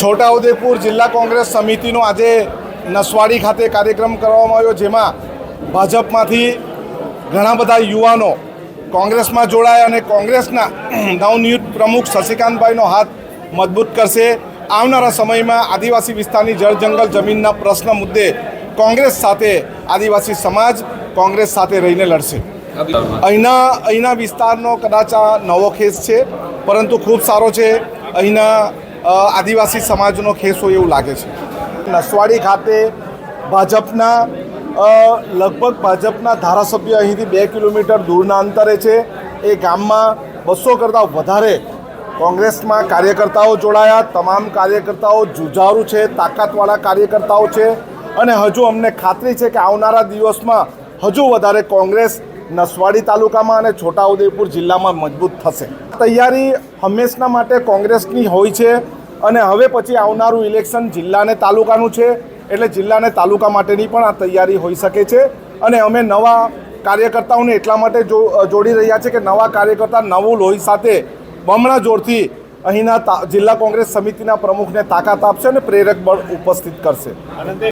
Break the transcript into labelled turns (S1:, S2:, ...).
S1: છોટાઉદેપુર જિલ્લા કોંગ્રેસ સમિતિનો આજે નસવાડી ખાતે કાર્યક્રમ કરવામાં આવ્યો, જેમાં ભાજપમાંથી ઘણા બધા યુવાનો કોંગ્રેસમાં જોડાયા અને કોંગ્રેસના નવનિયુક્ત પ્રમુખ શશિકાંતભાઈનો હાથ મજબૂત કરશે. આવનારા સમયમાં આદિવાસી વિસ્તારની જળ જંગલ જમીનના પ્રશ્ન મુદ્દે કોંગ્રેસ સાથે આદિવાસી સમાજ કોંગ્રેસ સાથે રહીને લડશે. અહીંના વિસ્તારનો કદાચ આ નવો ખેસ છે, પરંતુ ખૂબ સારો છે. અહીંના આદિવાસી સમાજનો ખેસ હોય એવું લાગે છે. નસવાડી ખાતે લગભગ ભાજપના ધારાસભ્ય અહીંથી 2 કિલોમીટર દૂરના અંતરે છે. એ ગામમાં 200 કરતાં વધારે કોંગ્રેસમાં કાર્યકર્તાઓ જોડાયા. તમામ કાર્યકર્તાઓ જુઝારૂ છે, તાકાતવાળા કાર્યકર્તાઓ છે અને હજુ અમને ખાતરી છે કે આવનારા દિવસમાં હજુ વધારે કોંગ્રેસ નસવાડી તાલુકામાં અને છોટાઉદેપુર જિલ્લામાં મજબૂત થશે. તૈયારી હંમેશના માટે કોંગ્રેસની હોય છે અને હવે પછી આવનારું ઇલેક્શન જિલ્લાને તાલુકાનું છે, એટલે જિલ્લાને તાલુકા માટેની પણ આ તૈયારી હોઈ શકે છે. અને અમે નવા કાર્યકર્તાઓને એટલા માટે જોડી રહ્યા છે કે નવા કાર્યકર્તા નવું લોહી સાથે બમણા જોરથી અહીંના જિલ્લા કોંગ્રેસ સમિતિના પ્રમુખને તાકાત આપશે અને પ્રેરક બળ ઉપસ્થિત કરશે.